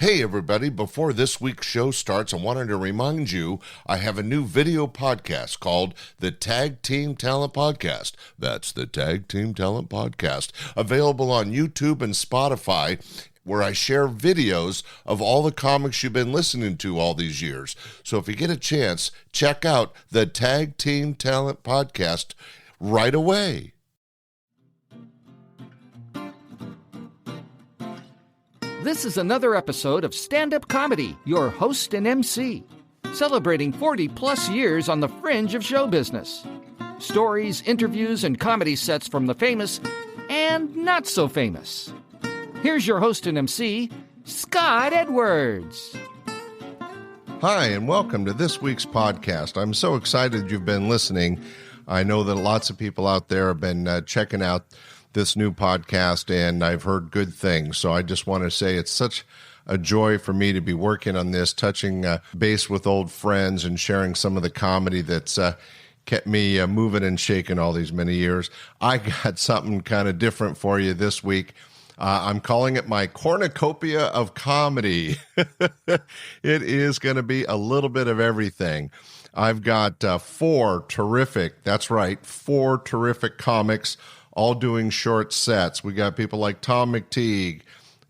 Hey everybody, before this week's show starts, I wanted to remind you I have a new video podcast called the Tag Team Talent Podcast. That's the Tag Team Talent Podcast, available on YouTube and Spotify, where I share videos of all the comics you've been listening to all these years. So if you get a chance, check out the Tag Team Talent Podcast right away. This is another episode of Stand-Up Comedy, your host and MC, celebrating 40-plus years on the fringe of show business. Stories, interviews, and comedy sets from the famous and not so famous. Here's your host and MC, Scott Edwards. Hi, and welcome to this week's podcast. I'm so excited you've been listening. I know that lots of people out there have been checking out this new podcast, and I've heard good things. So I just want to say it's such a joy for me to be working on this, touching base with old friends and sharing some of the comedy that's kept me moving and shaking all these many years. I got something kind of different for you this week. I'm calling it my cornucopia of comedy. It is going to be a little bit of everything. I've got four terrific comics, all doing short sets. We got people like Tom McTeague,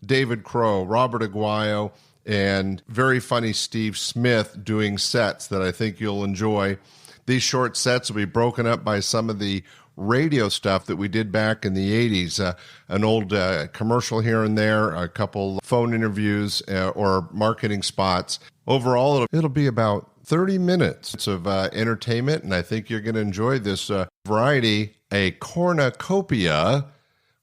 David Crow, Robert Aguyo, and very funny Steve Smith doing sets that I think you'll enjoy. These short sets will be broken up by some of the radio stuff that we did back in the 80s, an old commercial here and there, a couple phone interviews or marketing spots. Overall, it'll be about 30 minutes of entertainment, and I think you're going to enjoy this variety, a cornucopia,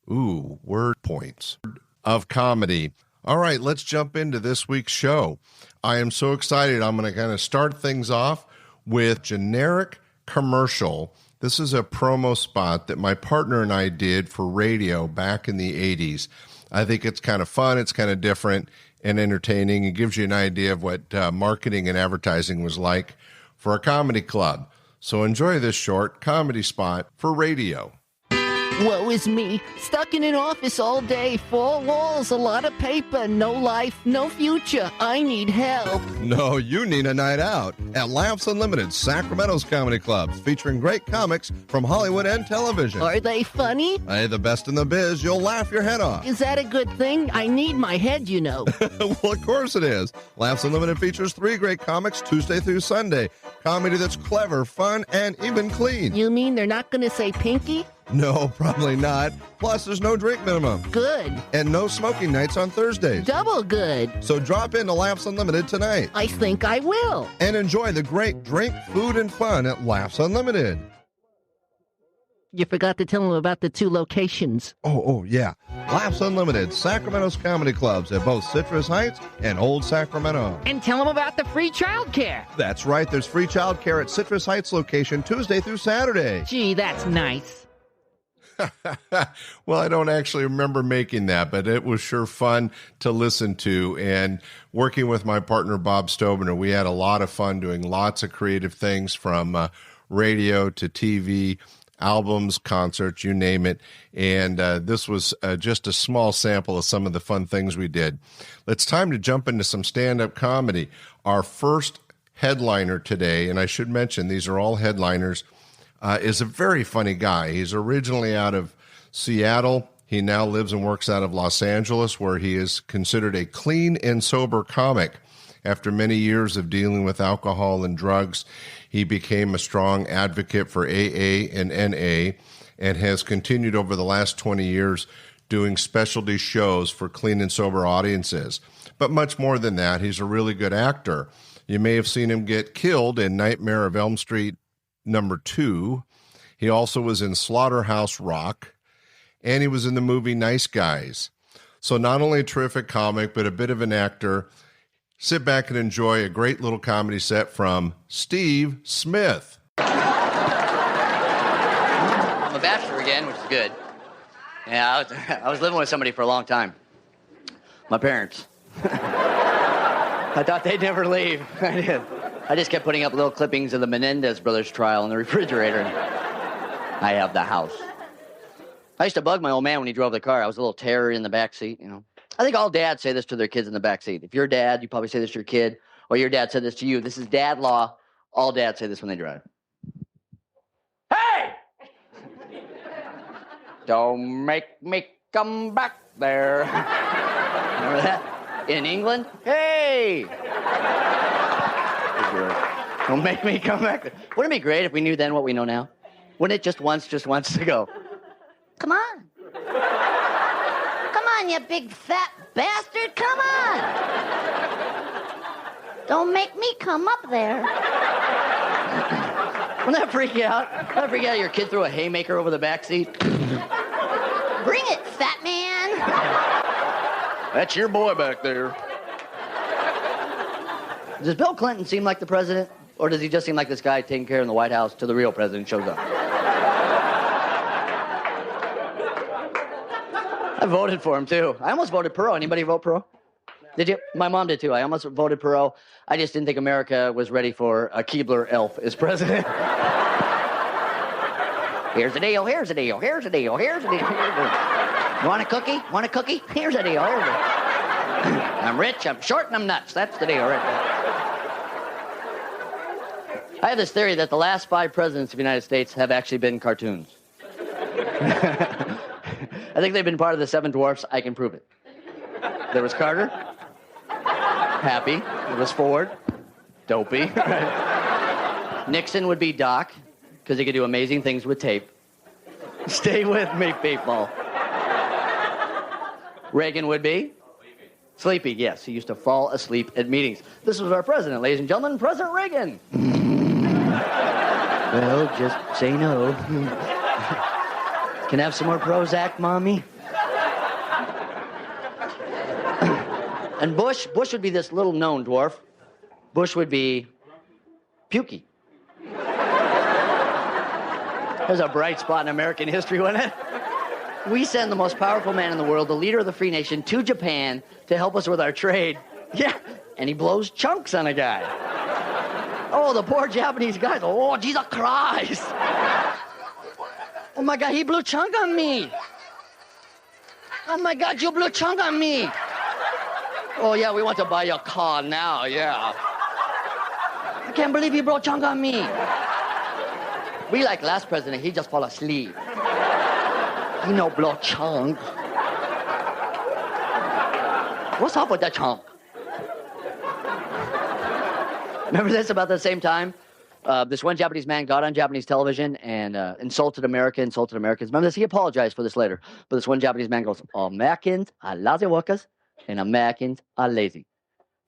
word points, of comedy. All right, let's jump into this week's show. I am so excited. I'm going to kind of start things off with generic commercial. This is a promo spot that my partner and I did for radio back in the 80s. I think it's kind of fun. It's kind of different and entertaining. It gives you an idea of what marketing and advertising was like for a comedy club. So enjoy this short comedy spot for radio. Woe is me, stuck in an office all day, four walls, a lot of paper, no life, no future. I need help. No, you need a night out at Laughs Unlimited, Sacramento's comedy clubs, featuring great comics from Hollywood and television. Are they funny? Hey, the best in the biz. You'll laugh your head off. Is that a good thing? I need my head, you know. Well, of course it is. Laughs Unlimited features three great comics Tuesday through Sunday. Comedy that's clever, fun, and even clean. You mean they're not going to say pinky? No, probably not. Plus, there's no drink minimum. Good. And no smoking nights on Thursdays. Double good. So drop in to Laughs Unlimited tonight. I think I will. And enjoy the great drink, food, and fun at Laughs Unlimited. You forgot to tell them about the two locations. Oh, yeah. Laughs Unlimited, Sacramento's comedy clubs at both Citrus Heights and Old Sacramento. And tell them about the free childcare. That's right. There's free childcare at Citrus Heights location Tuesday through Saturday. Gee, that's nice. Well, I don't actually remember making that, but it was sure fun to listen to. And working with my partner, Bob Stobiner, we had a lot of fun doing lots of creative things from radio to TV, albums, concerts, you name it. And this was just a small sample of some of the fun things we did. It's time to jump into some stand-up comedy. Our first headliner today, and I should mention these are all headliners, is a very funny guy. He's originally out of Seattle. He now lives and works out of Los Angeles, where he is considered a clean and sober comic. After many years of dealing with alcohol and drugs, he became a strong advocate for AA and NA and has continued over the last 20 years doing specialty shows for clean and sober audiences. But much more than that, he's a really good actor. You may have seen him get killed in Nightmare of Elm Street #2. He also was in Slaughterhouse Rock, and he was in the movie Nice Guys. So not only a terrific comic, but a bit of an actor. Sit back and enjoy a great little comedy set from Steve Smith. I'm a bachelor again, which is good. Yeah, I was living with somebody for a long time. My parents. I thought they'd never leave. I did. I just kept putting up little clippings of the Menendez brothers trial in the refrigerator. I have the house. I used to bug my old man when he drove the car. I was a little terror in the back seat, you know. I think all dads say this to their kids in the back seat. If you're a dad, you probably say this to your kid, or your dad said this to you. This is dad law. All dads say this when they drive. Hey! Don't make me come back there. Remember that? In England? Hey! Don't make me come back there. Wouldn't it be great if we knew then what we know now? Wouldn't it just once to go? Come on. Come on, you big fat bastard. Come on. Don't make me come up there. Wouldn't that freak you out? Wouldn't that freak you out? Your kid threw a haymaker over the back seat? Bring it, fat man. That's your boy back there. Does Bill Clinton seem like the president? Or does he just seem like this guy taking care of the White House till the real president shows up? I voted for him, too. I almost voted Perot. Anybody vote Perot? Did you? My mom did, too. I almost voted Perot. I just didn't think America was ready for a Keebler elf as president. Here's the deal, here's the deal, here's the deal, here's the deal, here's the deal. Want a cookie? Want a cookie? Here's the deal, here's the deal. I'm rich, I'm short, and I'm nuts. That's the deal, right there. I have this theory that the last 5 presidents of the United States have actually been cartoons. I think they've been part of the 7 Dwarfs. I can prove it. There was Carter, Happy. There was Ford, Dopey. Nixon would be Doc, because he could do amazing things with tape. Stay with me, people. Reagan would be Sleepy. Yes, he used to fall asleep at meetings. This was our president, ladies and gentlemen, President Reagan. Well, just say no. Can I have some more Prozac, Mommy? And Bush would be this little known dwarf. Bush would be Pukey. There's a bright spot in American history, wasn't it? We send the most powerful man in the world, the leader of the free nation, to Japan to help us with our trade. Yeah, and he blows chunks on a guy. Oh, the poor Japanese guy. Oh, Jesus Christ. Oh, my God, he blew chunk on me. Oh, my God, you blew chunk on me. Oh, yeah, we want to buy your car now, yeah. I can't believe he blew chunk on me. We like last president, he just fall asleep. He no blow chunk. What's up with that chunk? Remember this about the same time? This one Japanese man got on Japanese television and insulted Americans. Remember this? He apologized for this later. But this one Japanese man goes, Americans are lazy workers and Americans are lazy.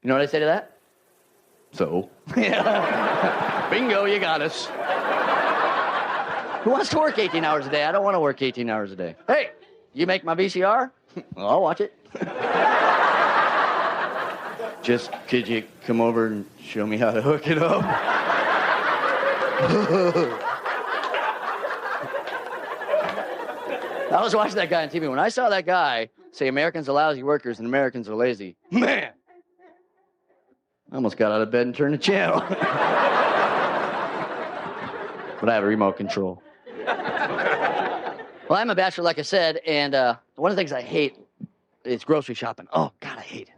You know what I say to that? So? Bingo, you got us. Who wants to work 18 hours a day? I don't want to work 18 hours a day. Hey, you make my VCR? I'll watch it. Just could you come over and show me how to hook it up? I was watching that guy on TV. When I saw that guy say Americans are lousy workers and Americans are lazy, man, I almost got out of bed and turned the channel. But I have a remote control. Well, I'm a bachelor, like I said, and one of the things I hate is grocery shopping. Oh, God, I hate it.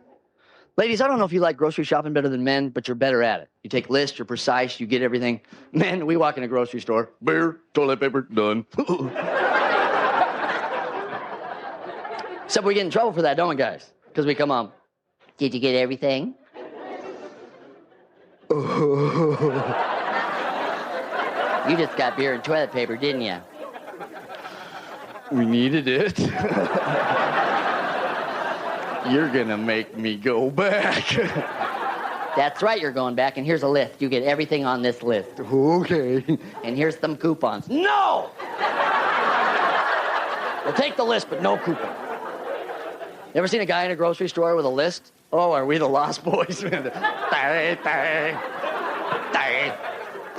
Ladies, I don't know if you like grocery shopping better than men, but you're better at it. You take lists, you're precise, you get everything. Men, we walk in a grocery store, beer, toilet paper, done. Except we get in trouble for that, don't we, guys? Because we come on, did you get everything? You just got beer and toilet paper, didn't you? We needed it. You're gonna make me go back. That's right, you're going back, and here's a list. You get everything on this list. Okay. And here's some coupons. No! We'll take the list, but no coupon. You ever seen a guy in a grocery store with a list? Oh, are we the Lost Boys? The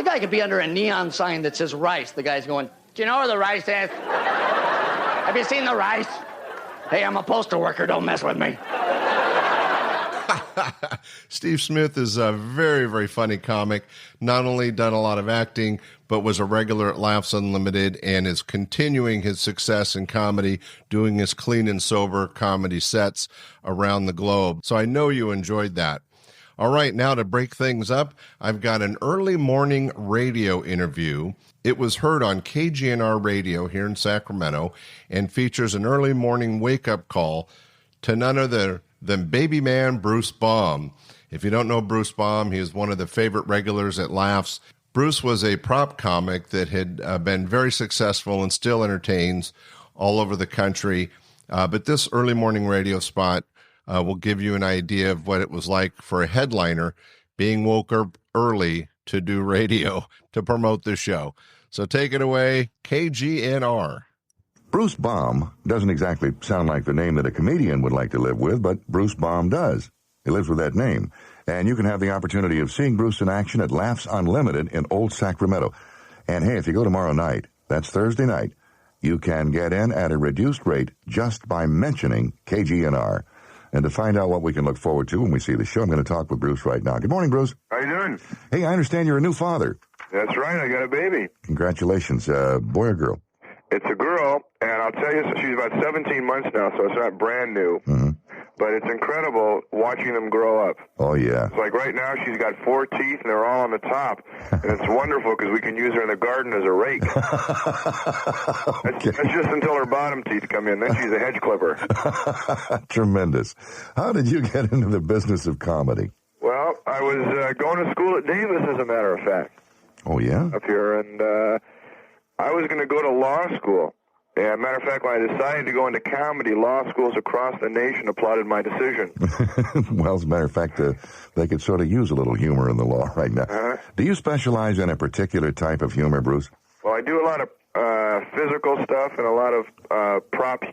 guy could be under a neon sign that says rice. The guy's going, do you know where the rice is? Have you seen the rice? Hey, I'm a postal worker. Don't mess with me. Steve Smith is a very, very funny comic. Not only done a lot of acting, but was a regular at Laughs Unlimited and is continuing his success in comedy, doing his clean and sober comedy sets around the globe. So I know you enjoyed that. All right, now to break things up, I've got an early morning radio interview. It was heard on KGNR Radio here in Sacramento and features an early morning wake-up call to none other than baby man Bruce Baum. If you don't know Bruce Baum, he is one of the favorite regulars at Laughs. Bruce was a prop comic that had been very successful and still entertains all over the country. But this early morning radio spot will give you an idea of what it was like for a headliner being woke up early to do radio to promote the show. So take it away, KGNR. Bruce Baum doesn't exactly sound like the name that a comedian would like to live with, but Bruce Baum does. He lives with that name. And you can have the opportunity of seeing Bruce in action at Laughs Unlimited in Old Sacramento. And hey, if you go tomorrow night, that's Thursday night, you can get in at a reduced rate just by mentioning KGNR. And to find out what we can look forward to when we see the show, I'm going to talk with Bruce right now. Good morning, Bruce. How you doing? Hey, I understand you're a new father. That's right. I got a baby. Congratulations. Boy or girl? It's a girl, and I'll tell you, she's about 17 months now, so it's not brand new. Mm-hmm. But it's incredible watching them grow up. Oh, yeah. It's like right now she's got 4 teeth, and they're all on the top. And it's wonderful because we can use her in the garden as a rake. Okay. That's just until her bottom teeth come in. Then she's a hedge clipper. Tremendous. How did you get into the business of comedy? Well, I was going to school at Davis, as a matter of fact. Oh, yeah? Up here, and I was going to go to law school. And matter of fact, when I decided to go into comedy, law schools across the nation applauded my decision. Well, as a matter of fact, they could sort of use a little humor in the law right now. Uh-huh. Do you specialize in a particular type of humor, Bruce? Well, I do a lot of physical stuff and a lot of props.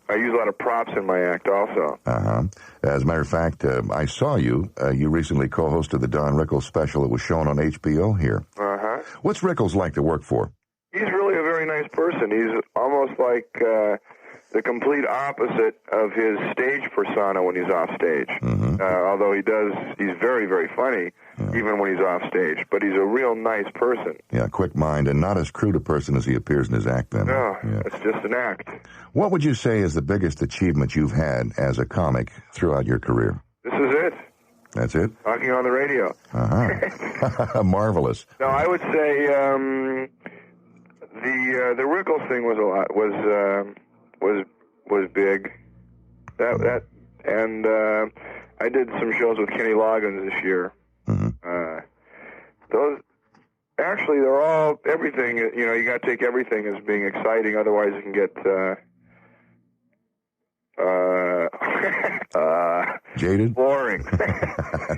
I use a lot of props in my act also. Uh-huh. As a matter of fact, I saw you. You recently co-hosted the Don Rickles special that was shown on HBO here. Uh-huh. What's Rickles like to work for? He's really a very nice person. He's almost like the complete opposite of his stage persona when he's off stage. Mm-hmm. Although he's very, very funny, even when he's off stage. But he's a real nice person. Yeah, quick mind, and not as crude a person as he appears in his act then. No, yeah. It's just an act. What would you say is the biggest achievement you've had as a comic throughout your career? This is it. That's it? Talking on the radio. Uh-huh. Marvelous. No, I would say the Rickles thing was big. That and I did some shows with Kenny Loggins this year. Mm-hmm. Those actually they're all everything. You know, you got to take everything as being exciting, otherwise you can get jaded, boring.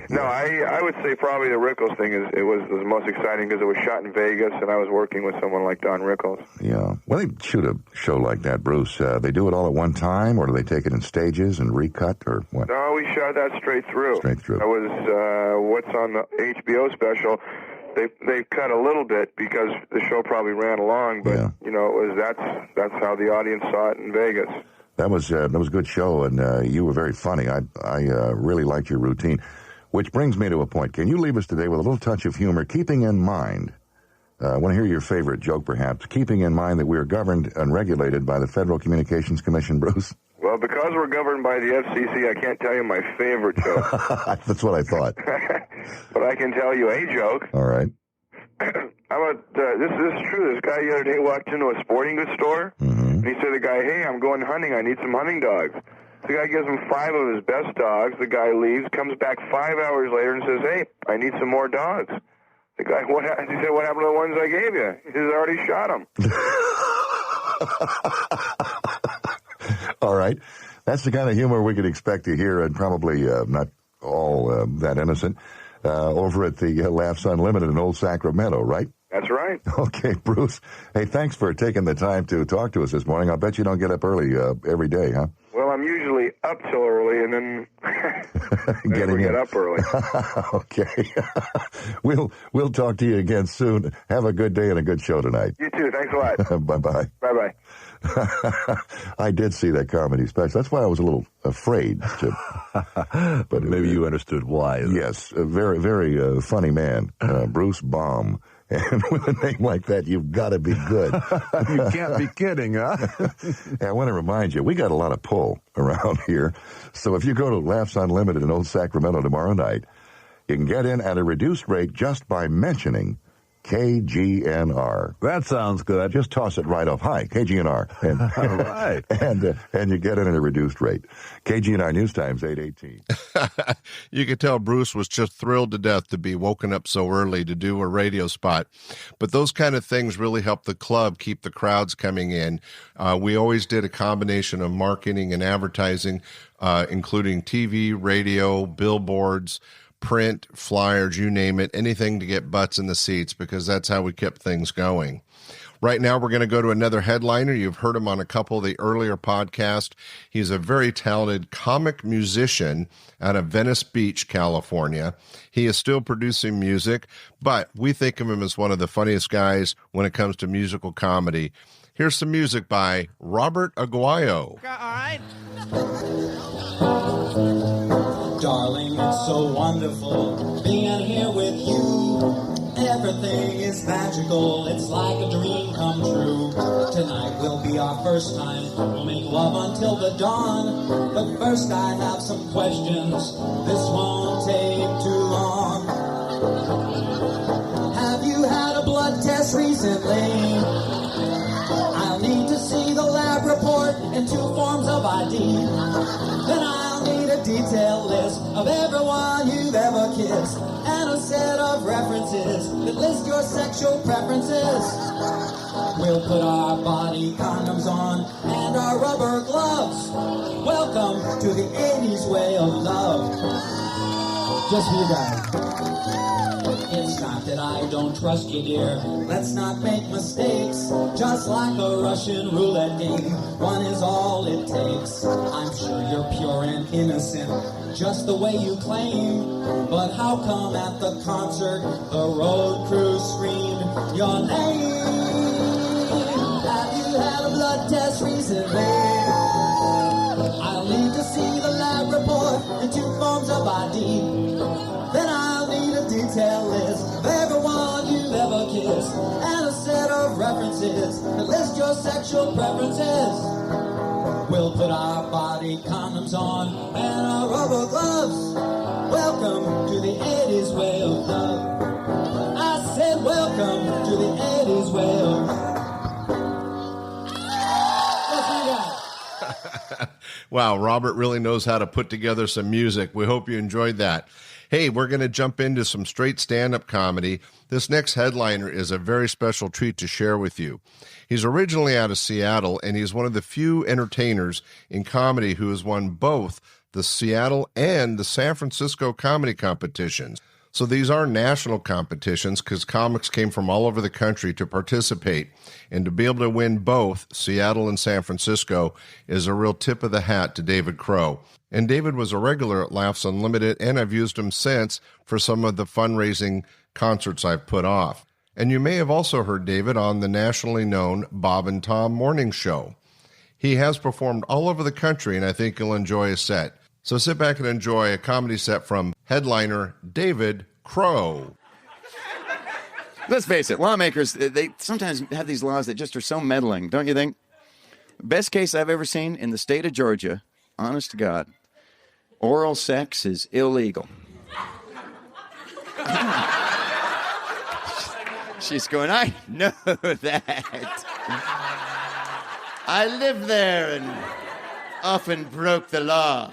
No, I would say probably the Rickles thing was the most exciting because it was shot in Vegas and I was working with someone like Don Rickles. Yeah. When they shoot a show like that, Bruce, they do it all at one time, or do they take it in stages and recut, or what? No, we shot that straight through. Straight through. That was what's on the HBO special. They cut a little bit because the show probably ran along, but yeah. You know, that's how the audience saw it in Vegas. That was a good show, and you were very funny. I really liked your routine, which brings me to a point. Can you leave us today with a little touch of humor, keeping in mind, I want to hear your favorite joke, perhaps, keeping in mind that we are governed and regulated by the Federal Communications Commission, Bruce? Well, because we're governed by the FCC, I can't tell you my favorite joke. That's what I thought. But I can tell you a joke. All right. How about, this is true. This guy the other day walked into a sporting goods store, Mm-hmm. and he said to the guy, hey, I'm going hunting. I need some hunting dogs. The guy gives him 5 of his best dogs. The guy leaves, comes back 5 hours later and says, hey, I need some more dogs. The guy, he said, what happened to the ones I gave you? He says, I already shot them. All right. That's the kind of humor we could expect to hear, and probably not all that innocent, over at the Laughs Unlimited in Old Sacramento, right? That's right. Okay, Bruce. Hey, thanks for taking the time to talk to us this morning. I'll bet you don't get up early every day, huh? Well, I'm usually up till early, and then Getting get in. up early. Okay. We'll talk to you again soon. Have a good day and a good show tonight. You too. Thanks a lot. Bye-bye. Bye-bye. I did see that comedy special. That's why I was a little afraid to. But maybe you understood why. Yes, a very, very funny man, Bruce Baum. And with a name like that, you've got to be good. You can't be kidding, huh? I want to remind you, we got a lot of pull around here. So if you go to Laughs Unlimited in Old Sacramento tomorrow night, you can get in at a reduced rate just by mentioning KGNR. That sounds good. Just toss it right off. Hi, KGNR. And, all right. And you get in at a reduced rate. KGNR News Times, 8:18. You could tell Bruce was just thrilled to death to be woken up so early to do a radio spot. But those kind of things really help the club keep the crowds coming in. We always did a combination of marketing and advertising, including TV, radio, billboards, print, flyers, you name it, anything to get butts in the seats, because that's how we kept things going. Right now, we're going to go to another headliner. You've heard him on a couple of the earlier podcasts. He's a very talented comic musician out of Venice Beach, California. He is still producing music, but we think of him as one of the funniest guys when it comes to musical comedy. Here's some music by Robert Aguayo. All right. Darling, it's so wonderful being here with you. Everything is magical, it's like a dream come true. Tonight will be our first time, we'll make love until the dawn. But first I have some questions, this won't take too long. Have you had a blood test recently? I'll need to see the lab report and 2 forms of ID. Then I'll need a detailed list of everyone you've ever kissed, and a set of references that list your sexual preferences. We'll put our body condoms on and our rubber gloves. Welcome to the 80s way of love. Just for you guys. It's not that I don't trust you, dear. Let's not make mistakes. Just like a Russian roulette game, one is all it takes. I'm sure you're pure and innocent, just the way you claim. But how come at the concert, the road crew screamed your name? Have you had a blood test recently? I'll need to see the lab report and 2 forms of ID. Then I'll need a detailed list of everyone you've ever kissed, and a set of references that list your sexual preferences. We'll put our body condoms on and our rubber gloves. Welcome to the 80s way of love. I said welcome to the 80s way of love. Wow, Robert really knows how to put together some music. We hope you enjoyed that. Hey, we're going to jump into some straight stand-up comedy. This next headliner is a very special treat to share with you. He's originally out of Seattle, and he's one of the few entertainers in comedy who has won both the Seattle and the San Francisco comedy competitions. So these are national competitions because comics came from all over the country to participate. And to be able to win both Seattle and San Francisco is a real tip of the hat to David Crow. And David was a regular at Laughs Unlimited, and I've used him since for some of the fundraising concerts I've put off. And you may have also heard David on the nationally known Bob and Tom Morning Show. He has performed all over the country, and I think you'll enjoy his set. So sit back and enjoy a comedy set from headliner David Crow. Let's face it, lawmakers, they sometimes have these laws that just are so meddling, don't you think? Best case I've ever seen in the state of Georgia, honest to God, oral sex is illegal. She's going, I know that. I lived there and often broke the law.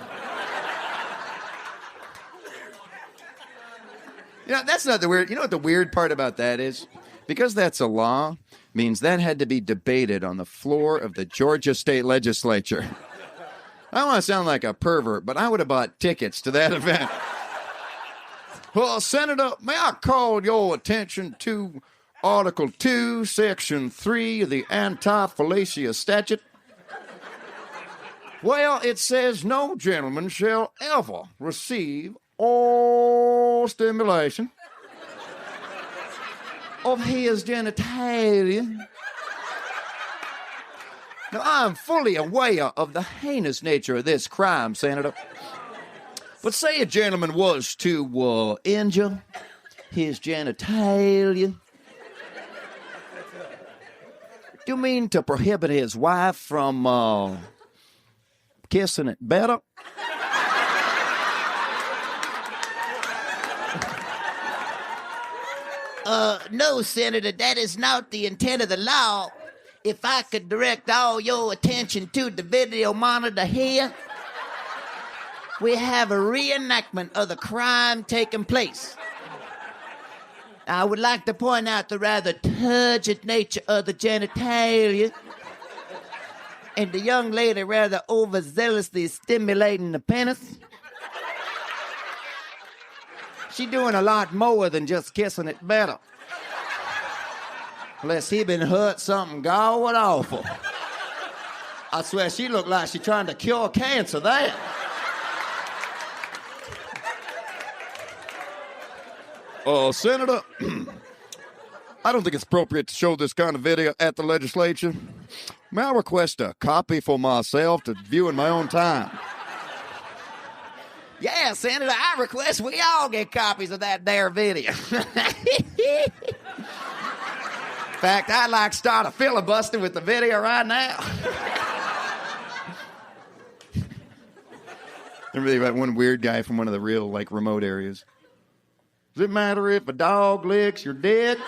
You know, that's not the weird. You know what the weird part about that is? Because that's a law, means that had to be debated on the floor of the Georgia State Legislature. I don't want to sound like a pervert, but I would have bought tickets to that event. Well, Senator, may I call your attention to Article 2, Section 3 of the Anti-Fallacia Statute? Well, it says no gentleman shall ever receive all stimulation of his genitalia Now, I'm fully aware of the heinous nature of this crime, Senator. But say a gentleman was to injure his genitalia. Do you mean to prohibit his wife from kissing it better? No, Senator, that is not the intent of the law. If I could direct all your attention to the video monitor here, we have a reenactment of the crime taking place. I would like to point out the rather turgid nature of the genitalia and the young lady rather overzealously stimulating the penis. She doing a lot more than just kissing it better. Unless he been hurt something going awful. I swear she looked like she trying to cure cancer there. Senator, I don't think it's appropriate to show this kind of video at the legislature. May I request a copy for myself to view in my own time? Yeah, Senator, I request we all get copies of that there video. In fact, I'd like to start a filibuster with the video right now. Remember that one weird guy from one of the real, remote areas? Does it matter if a dog licks your dick?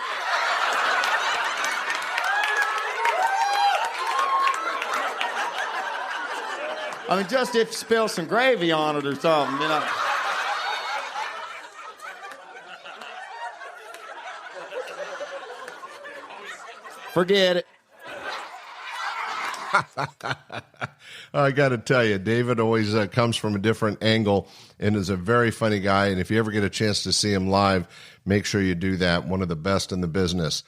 I mean, just if you spill some gravy on it or something, you know. Forget it. I got to tell you, David always comes from a different angle and is a very funny guy. And if you ever get a chance to see him live, make sure you do that. One of the best in the business.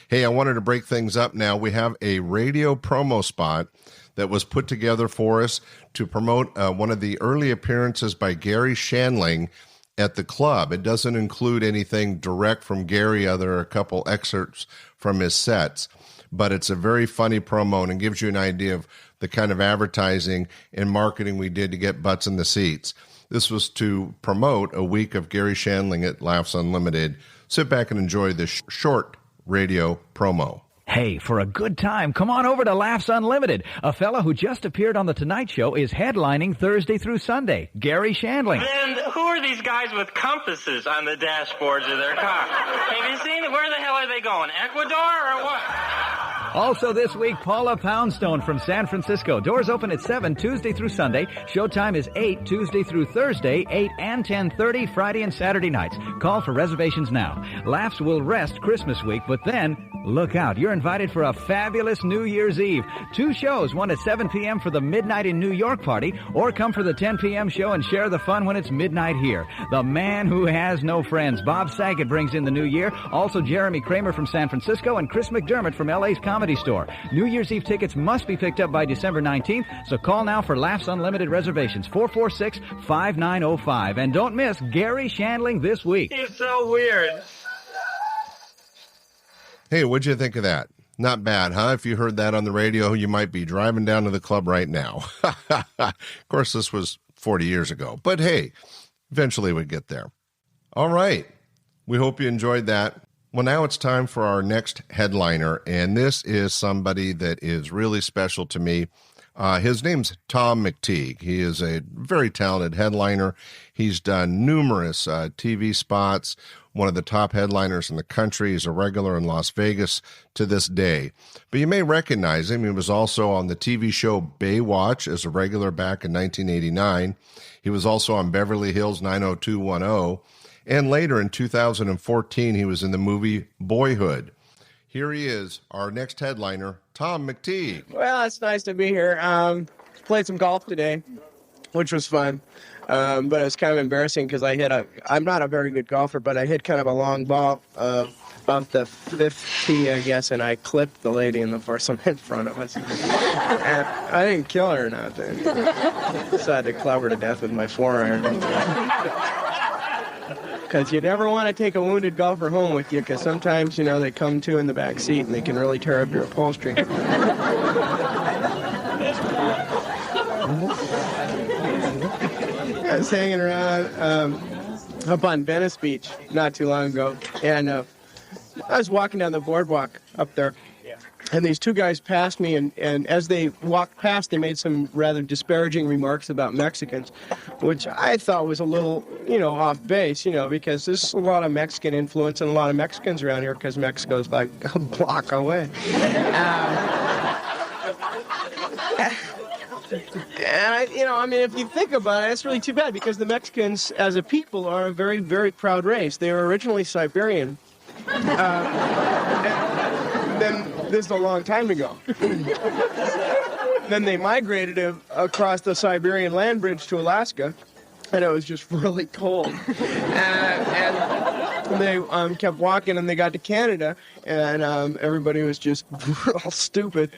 Hey, I wanted to break things up now. We have a radio promo spot that was put together for us to promote one of the early appearances by Gary Shandling at the club. It doesn't include anything direct from Gary, other a couple excerpts from his sets, but it's a very funny promo and it gives you an idea of the kind of advertising and marketing we did to get butts in the seats. This was to promote a week of Gary Shandling at Laughs Unlimited. Sit back and enjoy this short radio promo. Hey, for a good time, come on over to Laughs Unlimited. A fella who just appeared on The Tonight Show is headlining Thursday through Sunday, Gary Shandling. And who are these guys with compasses on the dashboards of their car? Have you seen it? Where the hell are they going? Ecuador or what? Also this week, Paula Poundstone from San Francisco. Doors open at 7 Tuesday through Sunday. Showtime is 8 Tuesday through Thursday, 8 and 10:30 Friday and Saturday nights. Call for reservations now. Laughs will rest Christmas week, but then look out. You're invited for a fabulous New Year's Eve. 2 shows, one at 7 p.m. for the Midnight in New York party, or come for the 10 p.m. show and share the fun when it's midnight here. The man who has no friends, Bob Saget, brings in the new year. Also Jeremy Kramer from San Francisco and Chris McDermott from LA's Comedy Store. New Year's Eve tickets must be picked up by December 19th, so call now for Laughs Unlimited reservations, 446-5905. And don't miss Gary Shandling this week. He's so weird. Hey, what'd you think of that? Not bad, huh? If you heard that on the radio, you might be driving down to the club right now. Of course, this was 40 years ago, but hey, eventually we get there. All right. We hope you enjoyed that. Well, now it's time for our next headliner, and this is somebody that is really special to me. His name's Tom McTeague. He is a very talented headliner. He's done numerous TV spots, one of the top headliners in the country. He's a regular in Las Vegas to this day. But you may recognize him. He was also on the TV show Baywatch as a regular back in 1989. He was also on Beverly Hills 90210. And later in 2014, he was in the movie Boyhood. Here he is, our next headliner, Tom McTeague. Well, it's nice to be here. Played some golf today, which was fun. But it was kind of embarrassing because I'm not a very good golfer, but I hit kind of a long ball off the fifth tee, I guess, and I clipped the lady in the foursome in front of us. And I didn't kill her or nothing. Decided to club her to death with my 4-iron. Because you never want to take a wounded golfer home with you, because sometimes, they come to in the back seat and they can really tear up your upholstery. was hanging around up on Venice Beach not too long ago, and I was walking down the boardwalk up there, and these two guys passed me, and as they walked past, they made some rather disparaging remarks about Mexicans, which I thought was a little, off base, because there's a lot of Mexican influence and a lot of Mexicans around here because Mexico's like a block away. And if you think about it, it's really too bad because the Mexicans, as a people, are a very, very proud race. They were originally Siberian. Then this is a long time ago. Then they migrated across the Siberian land bridge to Alaska, and it was just really cold. And they kept walking, and they got to Canada, and everybody was just real stupid.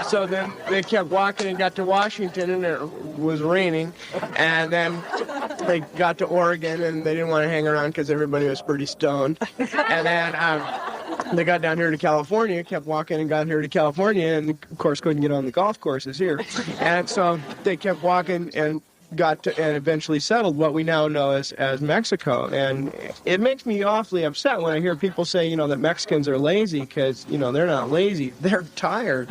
So then they kept walking and got to Washington, and it was raining. And then they got to Oregon, and they didn't want to hang around because everybody was pretty stoned. And then they got down here to California, kept walking and got here to California, and of course couldn't get on the golf courses here. And so they kept walking and got to and eventually settled what we now know as Mexico. And it makes me awfully upset when I hear people say, that Mexicans are lazy because, they're not lazy. They're tired.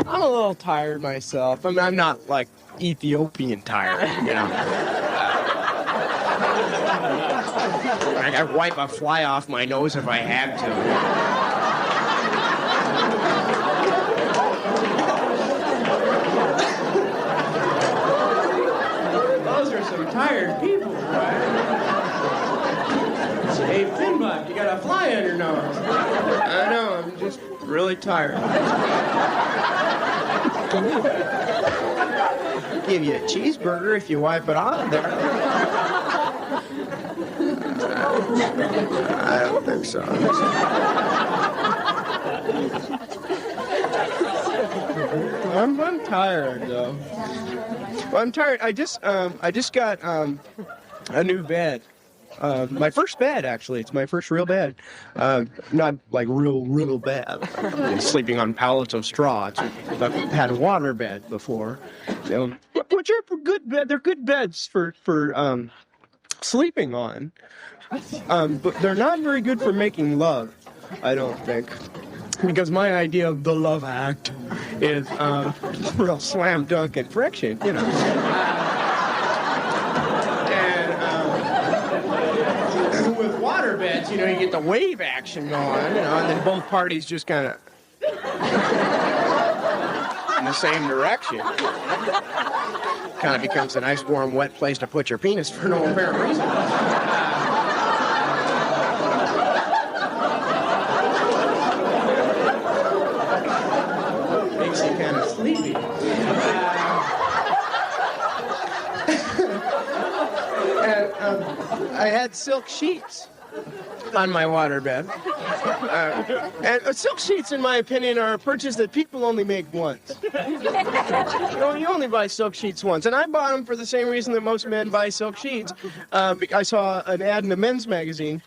I'm a little tired myself. I mean, I'm not like Ethiopian tired, I'd wipe a fly off my nose if I had to. Tired people, right? Hey, Finbot, you got a fly on your nose. I know, I'm just really tired. Give you a cheeseburger if you wipe it off there. I don't think so. I'm tired, though. Well, I'm tired. I just got a new bed. My first bed, actually. It's my first real bed. Not like real bed. I'm sleeping on pallets of straw. I've had a water bed before, which are good bed. They're good beds for sleeping on, but they're not very good for making love, I don't think. Because my idea of the love act is real slam dunk and friction, And with water beds, you get the wave action going, and then both parties just kind of in the same direction. Kind of becomes a nice, warm, wet place to put your penis for no apparent reason. Makes you kind of sleepy. And I had silk sheets on my waterbed. And silk sheets, in my opinion, are a purchase that people only make once. You only buy silk sheets once. And I bought them for the same reason that most men buy silk sheets. I saw an ad in a men's magazine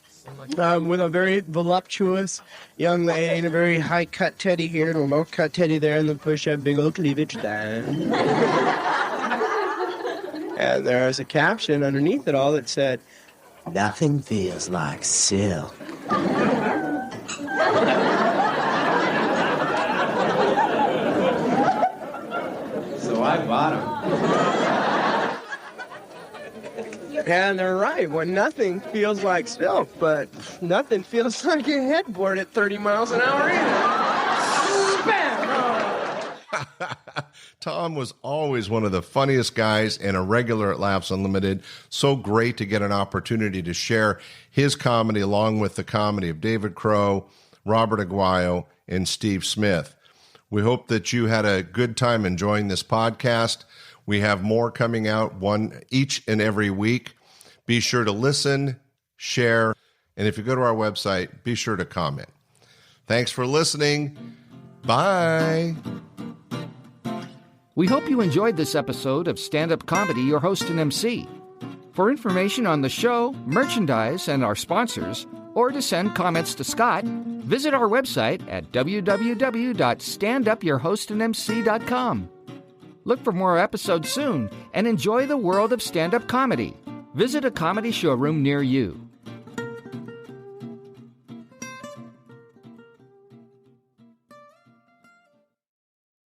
with a very voluptuous young lady and a very high-cut teddy here and a low-cut teddy there and the push-up big old cleavage down. And there's a caption underneath it all that said, "Nothing feels like silk." So I bought them. And they're right. Well, nothing feels like silk, but nothing feels like a headboard at 30 miles an hour either. Tom was always one of the funniest guys and a regular at Laughs Unlimited. So great to get an opportunity to share his comedy along with the comedy of David Crow, Robert Aguayo, and Steve Smith. We hope that you had a good time enjoying this podcast. We have more coming out one each and every week. Be sure to listen, share, and if you go to our website, be sure to comment. Thanks for listening. Bye. We hope you enjoyed this episode of Stand-Up Comedy, your host and MC. For information on the show, merchandise, and our sponsors, or to send comments to Scott, Visit our website at www.standupyourhostandmc.com. Look for more episodes soon and enjoy the world of stand-up comedy. Visit a comedy showroom near you.